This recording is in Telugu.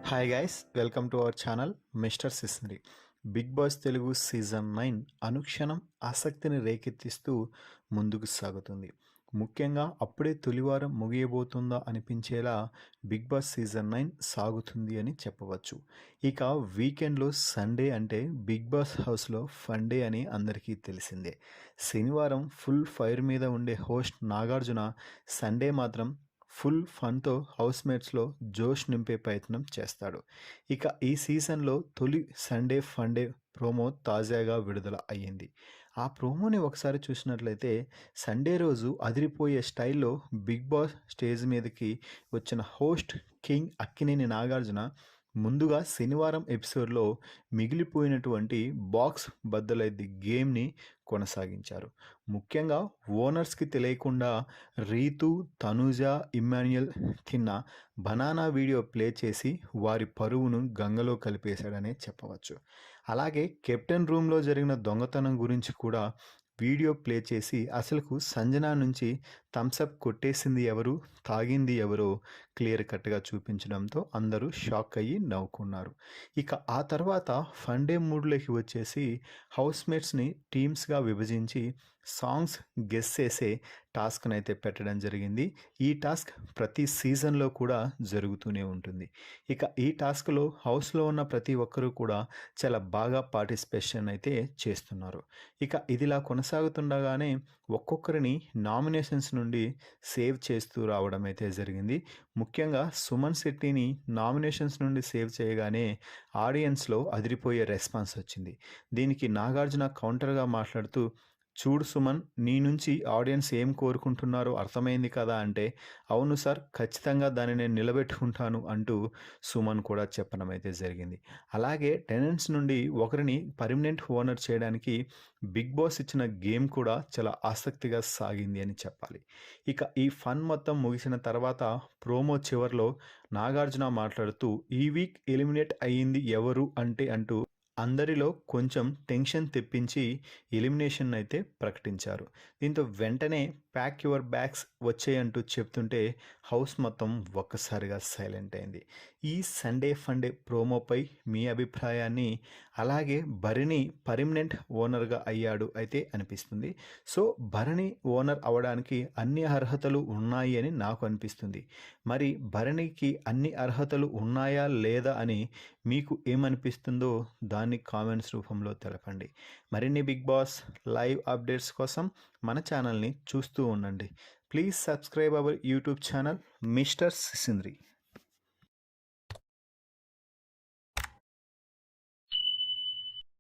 Hi guys, welcome to our channel mister సిస్నరీ. బిగ్ బాస్ తెలుగు సీజన్ 9 అనుక్షణం ఆసక్తిని రేకెత్తిస్తూ ముందుకు సాగుతుంది. ముఖ్యంగా అప్పుడే తొలివారం ముగియబోతుందా అనిపించేలా బిగ్ బాస్ సీజన్ 9 సాగుతుంది అని చెప్పవచ్చు. ఇక వీకెండ్లో సండే అంటే బిగ్ బాస్ హౌస్లో ఫన్ డే అని అందరికీ తెలిసిందే. శనివారం ఫుల్ ఫైర్ మీద ఉండే హోస్ట్ నాగార్జున సండే మాత్రం ఫుల్ ఫన్తో హౌస్మేట్స్లో జోష్ నింపే ప్రయత్నం చేస్తాడు. ఇక ఈ సీజన్లో తొలి సండే ఫండే ప్రోమో తాజాగా విడుదల అయ్యింది. ఆ ప్రోమోని ఒకసారి చూసినట్లయితే సండే రోజు అదిరిపోయే స్టైల్లో బిగ్ బాస్ స్టేజ్ మీదకి వచ్చిన హోస్ట్ కింగ్ అక్కినేని నాగార్జున ముందుగా శనివారం ఎపిసోడ్లో మిగిలిపోయినటువంటి బాక్స్ బద్దలైద్ది గేమ్ని కొనసాగించారు. ముఖ్యంగా ఓనర్స్కి తెలియకుండా రీతు, తనూజ, ఇమ్మాన్యుయల్ తిన్న బనానా వీడియో ప్లే చేసి వారి పరువును గంగలో కలిపేశాడనే చెప్పవచ్చు. అలాగే కెప్టెన్ రూమ్లో జరిగిన దొంగతనం గురించి కూడా వీడియో ప్లే చేసి అసలుకు సంజన నుంచి థమ్సప్ కొట్టేసింది ఎవరు, తాగింది ఎవరో క్లియర్ కట్గా చూపించడంతో అందరూ షాక్ అయ్యి నవ్వుకున్నారు. ఇక ఆ తర్వాత ఫండే మూడ్లోకి వచ్చేసి హౌస్మేట్స్ని టీమ్స్గా విభజించి సాంగ్స్ గెస్ చేసే టాస్క్ని అయితే పెట్టడం జరిగింది. ఈ టాస్క్ ప్రతి సీజన్లో కూడా జరుగుతూనే ఉంటుంది. ఇక ఈ టాస్క్లో హౌస్లో ఉన్న ప్రతి ఒక్కరూ కూడా చాలా బాగా పార్టిసిపేషన్ అయితే చేస్తున్నారు. ఇక ఇదిలా కొనసాగుతుండగానే ఒక్కొక్కరిని నామినేషన్స్ నుండి సేవ్ చేస్తూ రావడం అయితే జరిగింది. ముఖ్యంగా సుమన్ శెట్టిని నామినేషన్స్ నుండి సేవ్ చేయగానే ఆడియన్స్లో అదిరిపోయే రెస్పాన్స్ వచ్చింది. దీనికి నాగార్జున కౌంటర్గా మాట్లాడుతూ, చూడు సుమన్, నీ నుంచి ఆడియన్స్ ఏం కోరుకుంటున్నారో అర్థమైంది కదా అంటే, అవును సార్, ఖచ్చితంగా దాన్ని నేను నిలబెట్టుకుంటాను అంటూ సుమన్ కూడా చెప్పడం అయితే జరిగింది. అలాగే టెనెంట్స్ నుండి ఒకరిని పర్మనెంట్ ఓనర్ చేయడానికి బిగ్ బాస్ ఇచ్చిన గేమ్ కూడా చాలా ఆసక్తిగా సాగింది అని చెప్పాలి. ఇక ఈ ఫన్ మొత్తం ముగిసిన తర్వాత ప్రోమో చివర్లో నాగార్జున మాట్లాడుతూ, ఈ వీక్ ఎలిమినేట్ అయ్యింది ఎవరు అంటే అంటూ అందరిలో కొంచెం టెన్షన్ తెప్పించి ఎలిమినేషన్ అయితే ప్రకటించారు. దీంతో వెంటనే ప్యాక్ యువర్ బ్యాగ్స్ వచ్చేయంటూ చెప్తుంటే హౌస్ మొత్తం ఒక్కసారిగా సైలెంట్ అయింది. ఈ సండే ఫండే ప్రోమోపై మీ అభిప్రాయాన్ని, అలాగే భరణి పర్మనెంట్ ఓనర్గా అయ్యాడు అయితే అనిపిస్తుంది. సో భరణి ఓనర్ అవడానికి అన్ని అర్హతలు ఉన్నాయి అని నాకు అనిపిస్తుంది. మరి భరణికి అన్ని అర్హతలు ఉన్నాయా లేదా అని మీకు ఏమనిపిస్తుందో దాన్ని కామెంట్స్ రూపంలో తెలపండి. మరిన్ని బిగ్ బాస్ లైవ్ అప్డేట్స్ కోసం మన ఛానల్ని చూస్తూ ఉండండి. Please subscribe our YouTube channel mister సిసింద్రి.